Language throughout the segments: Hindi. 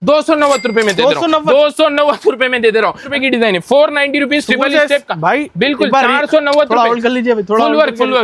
₹290 में दे दे रहा हूँ, ₹290 में दे दे रहा हूँ। रुपए की डिजाइन है, 490 रुपीज ट्रिपल स्टेप का भाई, बिल्कुल 490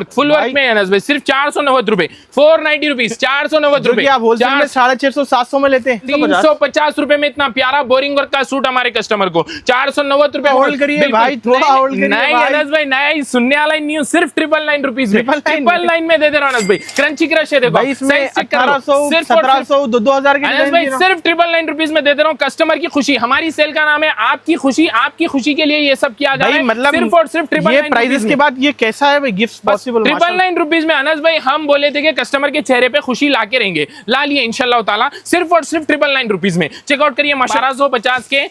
फुल वर्क में अनस भाई, सिर्फ 490 रुपए, 490 रुपीज, 490 रुपए। आप होलसेल में 650 700 में लेते हैं, 350 रुपए में इतना प्यारा बोरिंग वर्क का सूट हमारे कस्टमर को 490 रुपए। होल्ड करिए भाई, थोड़ा होल्ड करिए। नहीं अनस भाई, नहीं सुनने वाला नहीं, सिर्फ 999 रुपीज में, 999 में दे दे रहा हूँ अनस भाई। क्रंची क्रश है देखो, 1800 1700 2000 के अनस भाई, सिर्फ 999 रुपीज में दे दे रहा हूँ। कस्टमर की खुशी, हमारी सेल का नाम है आपकी खुशी, आपकी खुशी के लिए ये सब किया जा रहा है। मतलब सिर्फ और सिर्फ 999 प्राइजेस के बाद ये कैसा है भाई गिफ्ट पॉसिबल? 999 रुपीज में अनस भाई, हम बोले थे कि कस्टमर के चेहरे पे खुशी ला के रहेंगे, ला लिए इंशाल्लाह ताला। सिर्फ और सिर्फ 999 रुपीज में चेकआउट करिए। 1250 के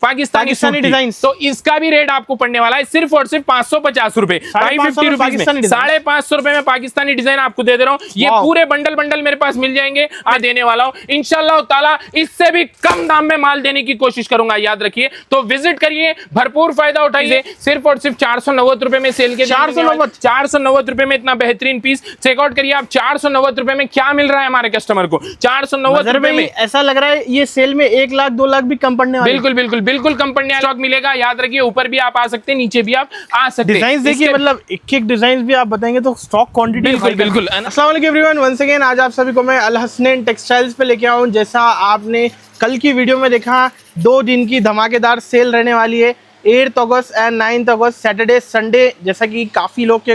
पाकिस्तानी डिजाइन, तो इसका भी रेट आपको पड़ने वाला है सिर्फ और सिर्फ 550 रुपए, 550 रुपीज में, 550 रुपए में पाकिस्तानी डिजाइन आपको दे दे रहा हूँ। ये पूरे बंडल मेरे पास मिल जाएंगे, आ देने वाला हूँ इंशाल्लाह ताला। इससे भी कम दाम में माल देने की कोशिश करूंगा, याद रखिए। तो विजिट करिए, भरपूर फायदा उठाइए। सिर्फ और सिर्फ 490 रुपए में सेल के 490 रुपए में इतना बेहतरीन पीस चेकआउट करिए आप। 490 रुपए में क्या मिल रहा है हमारे कस्टमर को? 490 रुपए में ऐसा लग रहा है ये सेल में 1 लाख 2 लाख भी कम पड़ने वाला है। बिल्कुल बिल्कुल बिल्कुल कम पड़ने स्टॉक मिलेगा, याद रखिए। ऊपर भी आप आ सकते हैं, नीचे भी आप आ सकते हैं। डिजाइन देखिए, मतलब एक डिजाइन भी आप बताएंगे तो स्टॉक क्वांटिटी। बिल्कुल बिल्कुल। अस्सलाम वालेकुम एवरीवन, वंस अगेन आज आप सभी को मैं अल हसनैन टेक्सटाइल्स पे लेके आया हूं। जैसा आपने कल की वीडियो में देखा, 2 दिन की धमाकेदार सेल रहने वाली है, 8 अगस्त एंड 9 अगस्त, सैटरडे संडे। जैसा कि काफी लोग के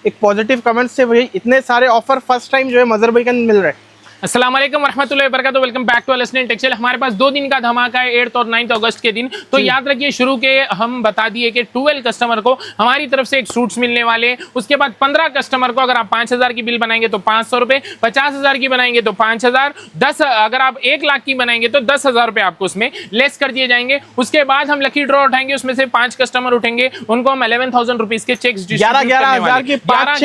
एक पॉजिटिव कमेंट्स थे, भाई इतने सारे ऑफर फर्स्ट टाइम जो है मजहर भाई का मिल रहा है। अस्सलाम वालेकुम वरहमतुल्लाहि वबरकातुहू, welcome back to Al Hasnain textile. हमारे पास 2 दिन का धमाका है, 8 और 9 अगस्त के दिन। तो याद रखिए, शुरू के हम बता दिए कि 12 कस्टमर को हमारी तरफ से एक सूट्स मिलने वाले हैं। उसके बाद 15 कस्टमर को अगर आप 5000 की बिल बनाएंगे तो 500 रुपए, 50,000 की बनाएंगे तो 5000, 10 अगर आप 1 लाख की बनाएंगे तो 10,000 रुपए आपको उसमें लेस कर दिए जाएंगे। उसके बाद हम लकी ड्रॉ उठाएंगे, उसमें से 5 कस्टमर उठेंगे, उनको हम 11,000 रुपीज के चेक्स, 11,000 के 5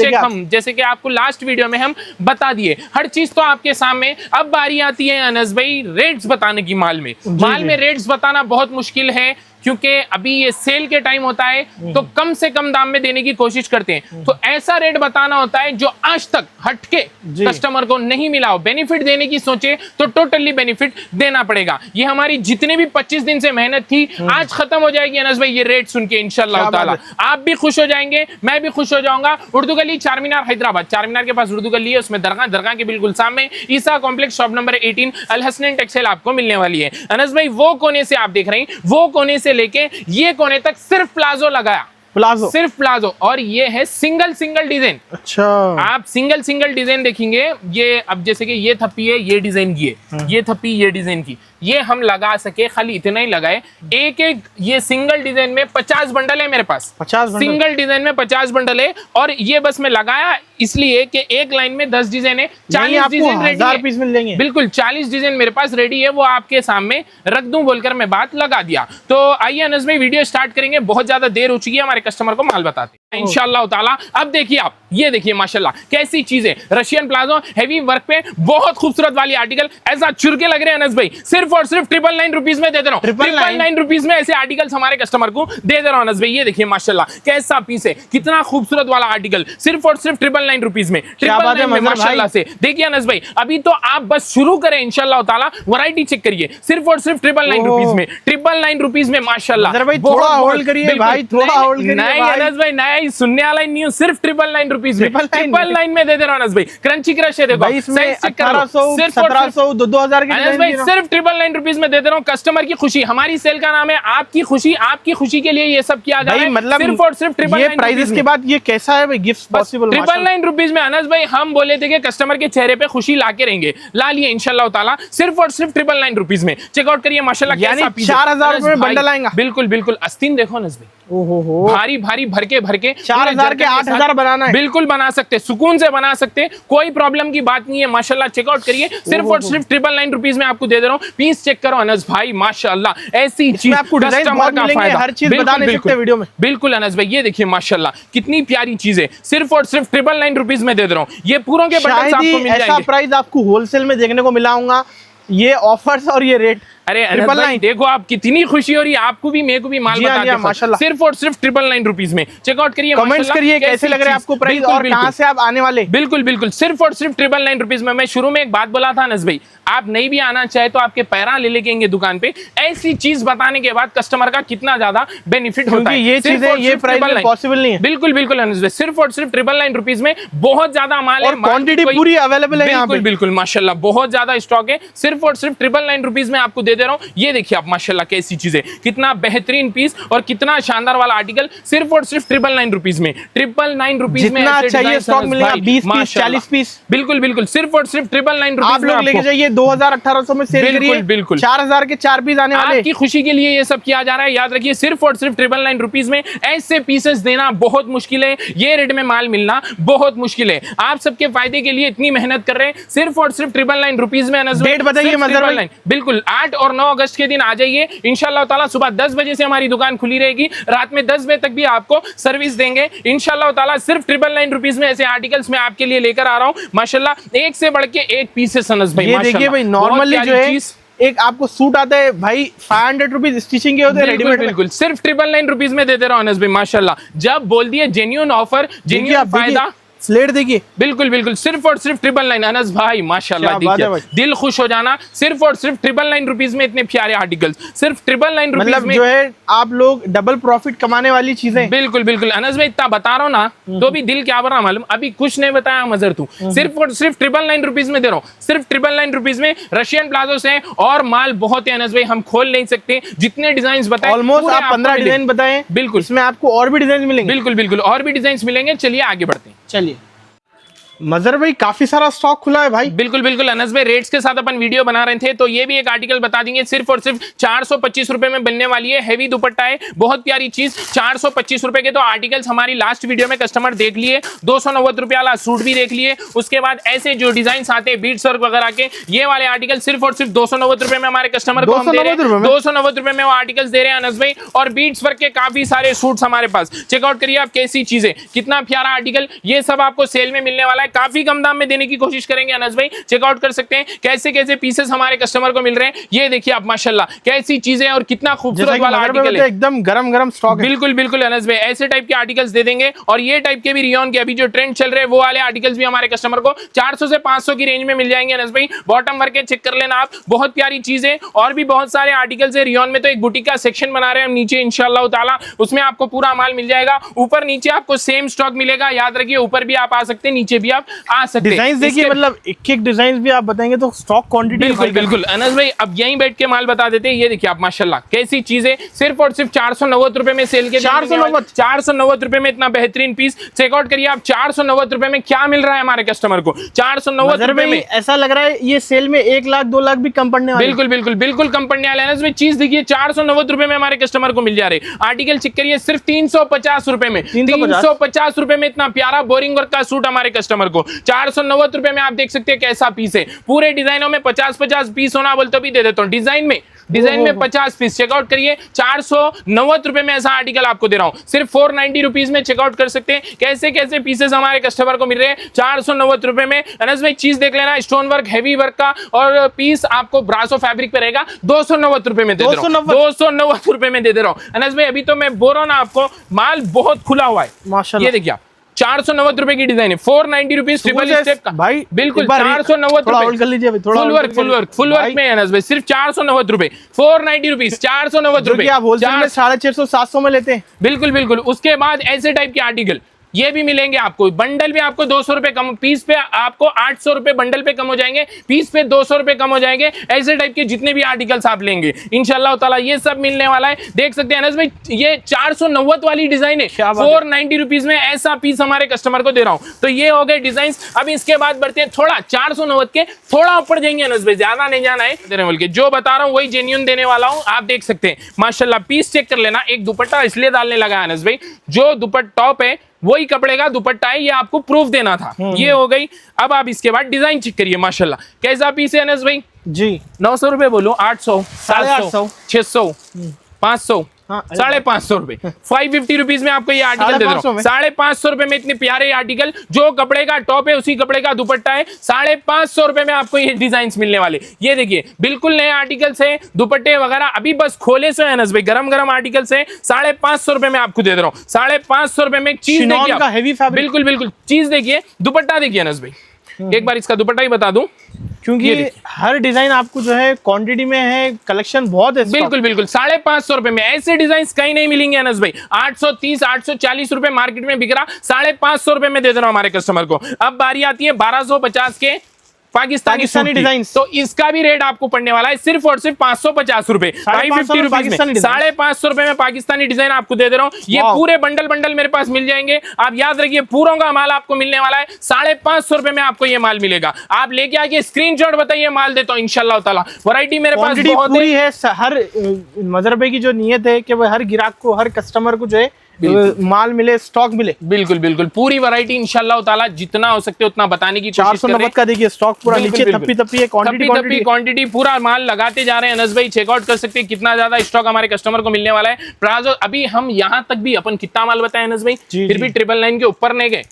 चेक हम, जैसे कि आपको लास्ट वीडियो में हम बता दिए। हर चीज तो आपके सामने। अब बारी आती है अनस भाई रेट्स बताने की। माल में रेट्स बताना बहुत मुश्किल है, क्योंकि अभी ये सेल के टाइम होता है, तो कम से कम दाम में देने की कोशिश करते हैं। तो ऐसा रेट बताना होता है जो आज तक हटके कस्टमर को नहीं मिला हो। बेनिफिट देने की सोचे तो टोटली बेनिफिट देना पड़ेगा। ये हमारी जितने भी 25 दिन से मेहनत थी आज खत्म हो जाएगी अनस भाई, ये रेट सुन के इंशाल्लाह ताला। आप भी खुश हो जाएंगे, मैं भी खुश हो जाऊंगा। उर्दू गली, चार मीनार, हैदराबाद। चार मीनार के पास उर्दू गली है, उसमें दरगाह के बिल्कुल सामने ईसा कॉम्प्लेक्स, शॉप नंबर 18, अल हसनैन टेक्सटाइल आपको मिलने वाली है। अनस भाई, वो कोने से आप देख रहे हैं, वो कोने से लेके ये कोने तक सिर्फ प्लाजो लगाया, सिर्फ प्लाजो। और ये है सिंगल डिजाइन। अच्छा, आप सिंगल डिजाइन देखेंगे। ये अब जैसे कि ये थप्पी है, ये डिजाइन की है, ये थप्पी ये डिजाइन की, ये हम लगा सके, खाली इतना ही लगाए। एक ये सिंगल डिजाइन में 50 बंडल है मेरे पास, 50 सिंगल डिजाइन में 50 बंडल है। और ये बस मैं लगाया इसलिए कि एक लाइन में 10 डिजाइन है, 40 डिजाइन रेडी है। पीस मिल जाएंगे, बिल्कुल 40 डिजाइन मेरे पास रेडी है, वो आपके सामने रख दूं बोलकर मैं बात लगा दिया। तो आइए अनस भाई वीडियो स्टार्ट करेंगे, बहुत ज्यादा देर हो चुकी है, हमारे कस्टमर को माल बताते हैं इंशाल्लाह ताला। अब देखिए आप, ये देखिए माशाल्लाह कैसी चीजें, रशियन प्लाजो हैवी वर्क पे बहुत खूबसूरत वाली आर्टिकल, ऐसा चुरके लग रहे हैं अनस भाई। सिर्फ और सिर्फ 999 रुपीज में दे दे रहा हूँ, 999 रुपीज में ऐसे आर्टिकल्स हमारे कस्टमर को दे दे रहा हूँ अनस भाई। ये देखिए माशाल्लाह कैसा पीस है, कितना खूबसूरत वाला आर्टिकल, सिर्फ और सिर्फ 999 रुपीज में, 999 में माशाल्लाह से। देखिए अनस भाई, अभी तो आप बस शुरू करें इंशाल्लाह ताला, वैरायटी चेक करिए। सिर्फ और सिर्फ 999 रुपीज में, 999 रुपीज में माशाल्लाह। थोड़ा होल्ड करिए भाई, थोड़ा होल्ड करिए। नहीं अनस भाई, नहीं सुनने वाला नहीं हूं, सिर्फ 999 रुपीज में, 999 में दे दे रहा हूं अनस भाई। क्रंची क्रश है देखो, 1800 1700 2000 के अनस भाई, सिर्फ 999 रुपीज में दे दे रहा हूं। कस्टमर की खुशी, हमारी सेल का नाम है आपकी खुशी, आपकी खुशी के लिए ये सब किया जा रहा है। मतलब सिर्फ और सिर्फ 999 प्राइजेस के बाद ये कैसा है भाई गिफ्ट पॉसिबल? 999 रुपीज में अनस भाई, हम बोले थे कि कस्टमर के चेहरे पे खुशी ला के रहेंगे, ला लिए इंशाल्लाह ताला। सिर्फ और सिर्फ 999 रुपीज में चेकआउट करिए माशाल्लाह, यानी 4000 रुपए में बंडल आएगा। बिल्कुल बिल्कुल। आस्तीन देखो अनस भाई, ओहो भारी भारी भरके 4000 के 8000 बनाना है, बिल्कुल बना सकते, सुकून से बना सकते, कोई प्रॉब्लम की बात नहीं है माशाल्लाह। चेकआउट करिए, सिर्फ और सिर्फ 999 रुपीज में आपको दे दे रहा हूँ। पीस चेक करो अनस भाई, माशाल्लाह ऐसी चीज आपको कस्टमर का फायदा, हर चीज बता नहीं सकते वीडियो में। बिल्कुल अनस भाई, ये देखिए माशाल्लाह कितनी प्यारी चीज है, सिर्फ और सिर्फ 999 रुपीज में दे दे रहा हूँ। ये पूरों के बंडल्स आपको मिल जाएंगे। ऐसा प्राइस आपको होलसेल में देखने को मिला होगा, ये ऑफर्स और ये रेट अरे अनस भाई देखो आप कितनी खुशी हो रही है, आपको भी मेरे को भी माल बता के माशाल्लाह सिर्फ और सिर्फ 999 रुपीज में चेकआउट करिए। कमेंट्स करिए कैसे लग रहे हैं आपको प्राइस और कहां से आप आने वाले। बिल्कुल बिल्कुल सिर्फ और सिर्फ 999 रुपीज में। मैं शुरू में एक बात बोला था अनस भाई, आप नहीं भी आना चाहे तो आपके पैरा ले लेंगे दुकान पे। ऐसी चीज बताने के बाद कस्टमर का कितना ज्यादा बेनिफिट होता है। ये चीजें ये प्राइस में पॉसिबल नहीं है। बिल्कुल बिल्कुल अनस भाई सिर्फ और सिर्फ 999 रुपीज में बहुत ज्यादा माल है, क्वांटिटी पूरी अवेलेबल है यहाँ पे। बिल्कुल बिल्कुल माशाल्लाह बहुत ज्यादा स्टॉक है। सिर्फ और सिर्फ 999 रुपीज में आपको दे रहा हूँ। ये देखिए आप माशाल्लाह कैसी चीजें, कितना बेहतरीन पीस और कितना शानदार वाला आर्टिकल सिर्फ और सिर्फ 999 रुपीज में। 999 रुपीज में चाहिए स्टॉक मिलेगा 20 पीस 40 पीस। बिल्कुल बिल्कुल सिर्फ और सिर्फ 999 रुपीज आप लोग लेके जाइए। 2000-1800 में सेल करिए। बिल्कुल 4000 के 4 पीस आने वाले। आपकी खुशी के लिए ये सब किया जा रहा है। याद रखिए सिर्फ और सिर्फ 999 रुपीज में ऐसे पीसेस देना बहुत मुश्किल है। ये रेट में माल मिलना बहुत मुश्किल है। आप सबके फायदे के लिए इतनी मेहनत कर रहे हैं। सिर्फ और सिर्फ 999 रुपीज में। डेट बताइए मजहर भाई। बिल्कुल 8 और 9 अगस्त के दिन आ जाइए इंशाल्लाह ताला। सुबह 10 बजे से हमारी दुकान खुली रहेगी, रात में 10 बजे तक भी आपको सर्विस देंगे इंशाल्लाह ताला। सिर्फ 999 रुपीज में ऐसे आर्टिकल्स मैं आपके लिए लेकर आ रहा हूँ माशाल्लाह। एक से बढ़ के एक पीसेस अनस भाई। ये देखिए भाई नॉर्मली जो है एक आपको सूट आता है भाई 500 रुपीज स्टिचिंग के होते हैं रेडीमेड। बिल्कुल सिर्फ 999 रुपीज में देते रहो अनस भाई माशाल्लाह। जब बोल दिए जेन्युइन ऑफर जेन्युइन फायदा। स्लेट देखिए बिल्कुल बिल्कुल सिर्फ और सिर्फ 999 अनस भाई माशाल्लाह देखिए दिल खुश हो जाना। सिर्फ और सिर्फ 999 रुपीज में इतने प्यारे आर्टिकल्स सिर्फ 999 रुपीज में जो है आप लोग डबल प्रॉफिट कमाने वाली चीजें। बिल्कुल बिल्कुल अनस भाई इतना बता रहा हूँ ना तो भी दिल क्या भर रहा मालूम। अभी कुछ नहीं बताया मजर तू। सिर्फ और सिर्फ 999 रुपीज में दे रहा हूँ। सिर्फ 999 रुपीज में रशियन प्लाजो से और माल बहुत है अनस भाई, हम खोल नहीं सकते। जितने डिजाइन बताए ऑलमोस्ट आप 15 डिजाइन बताए। बिल्कुल इसमें आपको और भी डिजाइन मिलेंगे। बिल्कुल बिल्कुल और भी डिजाइन मिलेंगे। चलिए आगे बढ़ते हैं। चलिए मजहर भाई काफी सारा स्टॉक खुला है भाई। बिल्कुल बिल्कुल अनस भाई रेट्स के साथ अपन वीडियो बना रहे थे तो ये भी एक आर्टिकल बता देंगे। सिर्फ और सिर्फ 425 रुपए में बनने वाली है। हेवी दुपट्टा है, बहुत प्यारी चीज। 425 रुपए के तो आर्टिकल्स हमारी लास्ट वीडियो में कस्टमर देख लिए। 290 रुपए वाला सूट भी देख लिए। उसके बाद ऐसे जो डिजाइन आते हैं बीट्स वर्क वगैरह के ये वाले आर्टिकल सिर्फ और सिर्फ 290 रुपए में हमारे कस्टमर को 290 रुपए में वो आर्टिकल्स दे रहे हैं अनस भाई। और बीट्स वर्क के काफी सारे सूट्स हमारे पास। चेकआउट करिए आप कैसी चीजें, कितना प्यारा आर्टिकल। ये सब आपको सेल में मिलने वाला है। काफी कम दाम में देने की कोशिश करेंगे अनस भाई। चेकआउट कर सकते हैं कैसे कैसे पीसेस हमारे कस्टमर को मिल रहे हैं। ये देखिए आप माशाल्लाह कैसी चीजें और कितना खूबसूरत वाला आर्टिकल है। एकदम गरम गरम स्टॉक है। बिल्कुल बिल्कुल अनस भाई ऐसे टाइप के आर्टिकल्स दे देंगे। और ये टाइप के भी रियोन के अभी जो ट्रेंड चल रहे हैं वो वाले आर्टिकल्स भी हमारे कस्टमर को 400 से 500 की रेंज में मिल जाएंगे अनस भाई। बॉटम वर्क के चेक कर लेना आप, बहुत प्यारी चीजें। और भी बहुत सारे आर्टिकल्स है रियोन में। तो एक बुटीक का सेक्शन बना रहे हैं हम नीचे इंशाल्लाह ताला, उसमें आपको पूरा माल मिल जाएगा। ऊपर नीचे आपको सेम स्टॉक मिलेगा। याद रखिए ऊपर भी आप आ सकते हैं, नीचे भी आप आ सकते हैं। डिजाइन देखिए मतलब एक एक डिजाइन भी आप बताएंगे तो स्टॉक क्वांटिटी। बिल्कुल बिल्कुल अनस भाई अब यहीं बैठ के माल बता देते हैं। ये देखिए आप माशाल्लाह कैसी चीजें सिर्फ और सिर्फ 490 रुपए में सेल के 490 रुपए में इतना बेहतरीन पीस। चेकआउट करिए आप 490 रुपए में क्या मिल रहा है हमारे कस्टमर को। 490 रुपए में ऐसा लग रहा है ये सेल में 1 लाख 2 लाख भी कम पड़ने वाले। बिल्कुल बिल्कुल बिल्कुल कम पड़ने वाले हैं। इसमें चीज देखिए 490 रुपए में हमारे कस्टमर को मिल जा रहे। आर्टिकल चेक करिए सिर्फ 350 रुपए में। 350 रुपए में इतना प्यारा बोरिंग वर्क का सूट हमारे कस्टमर को 490 रुपए में। आप देख सकते हैं कैसा पीस है। पूरे डिजाइनों में 50-50 पीस होना बोलते भी दे देता हूँ। डिजाइन में 50 पीस। चेकआउट करिए 490 रुपए में ऐसा आर्टिकल आपको दे रहा हूं। सिर्फ 490 रुपीज में चेकआउट कर सकते हैं कैसे कैसे पीसेस हमारे कस्टमर को मिल रहे हैं 490 रुपए में। अनस भाई चीज देख लेना, स्टोन वर्क हेवी वर्क का और पीस आपको ब्रासो फैब्रिक पे रहेगा। 290 रुपए में दे दे रहा हूं। 290 रुपए में दे दे रहा हूं अनस भाई। अभी तो मैं बोल रहा हूं ना आपको माल बहुत खुला हुआ है माशाल्लाह। ये देखिए 490 रुपए की डिजाइन है। 490 रुपीज ट्रिपल स्टेप का भाई। बिल्कुल 490 रुपए फुल वर्क में अनस भाई। सिर्फ 490 रुपए 490 रुपीज 490 रुपए। आप होलसेल में 650-700 में लेते हैं। बिल्कुल बिल्कुल। उसके बाद ऐसे टाइप के आर्टिकल ये भी मिलेंगे आपको। बंडल में आपको 200 रुपए कम, पीस पे आपको 800 रुपए बंडल पे कम हो जाएंगे, पीस पे 200 रुपए कम हो जाएंगे। ऐसे टाइप के जितने भी आर्टिकल्स आप लेंगे इंशाल्लाह ताला ये सब मिलने वाला है। देख सकते हैं अनस भाई ये 490 वाली डिजाइन है। 490 रुपीज में ऐसा पीस हमारे कस्टमर को दे रहा हूं। तो ये हो गए डिजाइन। अब इसके बाद बढ़ते हैं थोड़ा 490 के थोड़ा ऊपर जाएंगे अनस भाई, ज्यादा नहीं जाना है। बोल के जो बता रहा हूँ वही जेन्युइन देने वाला हूँ। आप देख सकते हैं माशाल्लाह। पीस चेक कर लेना। एक दुपट्टा इसलिए डालने लगा अनस भाई, जो दुपट्टा टॉप है वही कपड़े का दुपट्टा है, ये आपको प्रूफ देना था। ये हो गई। अब आप इसके बाद डिजाइन चेक करिए माशाल्लाह कैसा पीस है अनस भाई जी। 900 रुपए बोलो, 800, 700, 600, 500, हाँ, 550 रुपए, 550 रुपीज में आपको ये आर्टिकल दे रहा हूँ। 550 रुपए में इतने प्यारे आर्टिकल, जो कपड़े का टॉप है उसी कपड़े का दुपट्टा है। 550 रुपए में आपको ये डिजाइन मिलने वाले। ये देखिए बिल्कुल नए आर्टिकल्स है, दुपट्टे वगैरह अभी बस खोले से है अनस भाई, गरम गरम आर्टिकल्स है। 550 रुपए में आपको दे रहा हूँ। 550 रुपए में एक चीज देखिए, हेवी फैब्रिक, बिल्कुल बिल्कुल चीज देखिए, दुपट्टा देखिए अनस भाई, एक बार इसका दुपट्टा ही बता दूं, क्योंकि हर डिजाइन आपको जो है क्वांटिटी में है, कलेक्शन बहुत है। बिल्कुल बिल्कुल 550 रुपए में ऐसे डिजाइन कहीं नहीं मिलेंगे अनस भाई। 830 840 रुपए मार्केट में बिक रहा, 550 रुपए में दे दे रहा हूं हमारे कस्टमर को। अब बारी आती है 1250 के पाकिस्तानी डिजाइन, तो इसका भी रेट आपको पड़ने वाला है सिर्फ और सिर्फ 550 रुपए, 550 रुपीज में 550 रुपए में पाकिस्तानी डिजाइन आपको दे दे रहा हूँ। ये पूरे बंडल मेरे पास मिल जाएंगे। आप याद रखिए पूरों का माल आपको मिलने वाला है 550 रुपए में, आपको ये माल मिलेगा। आप लेके आके स्क्रीनशॉट बताइए, माल देता हूँ इंशाल्लाह ताला। वैरायटी मेरे पास बहुत पूरी है। हर मजहर भाई की जो नियत है कि वो हर ग्राहक को, हर कस्टमर को जो है माल मिले, स्टॉक मिले। बिल्कुल बिल्कुल पूरी वैरायटी इंशाल्लाह ताला जितना हो सकते उतना बताने की कोशिश कर रहे हैं। 490 का देखिए स्टॉक पूरा नीचे तप्पी है, क्वांटिटी पूरा माल लगाते जा रहे हैं अनस भाई। चेकआउट कर सकते हैं कितना ज्यादा स्टॉक हमारे कस्टमर को मिलने वाला है। प्लाजो अभी हम यहाँ तक भी अपन कितना माल बताए अनस भाई, फिर भी 999 के ऊपर नहीं गए।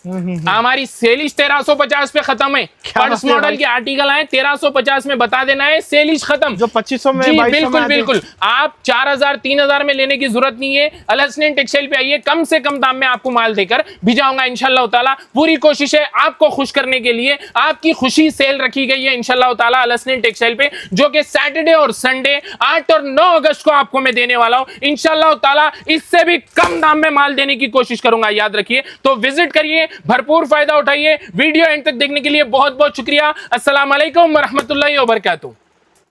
हमारी सेलिश 1350 पे खत्म है। फर्स्ट मॉडल के आर्टिकल आए 1350 में बता देना है, सेलिश खत्म। जो 2500 में, बिल्कुल बिल्कुल आप 4000 3000 में लेने की जरूरत नहीं है। अल हसनैन टेक्सटाइल पे आइए, कम से कम दाम में आपको माल देकर भिजाऊंगा इंशाल्लाह ताला। पूरी कोशिश है आपको खुश करने के लिए, आपकी खुशी सेल रखी गई है इंशाल्लाह ताला अल हसनैन टेक्सटाइल पे, जो कि सैटरडे और संडे 8 और 9 अगस्त को आपको मैं देने वाला हूं इंशाल्लाह ताला। इससे भी कम दाम में माल देने की कोशिश करूंगा, याद रखिए। तो विजिट करिए, भरपूर फायदा उठाइए। वीडियो एंड तक देखने के लिए बहुत बहुत शुक्रिया। अस्सलाम वालेकुम व रहमतुल्लाहि व बरकातुहू।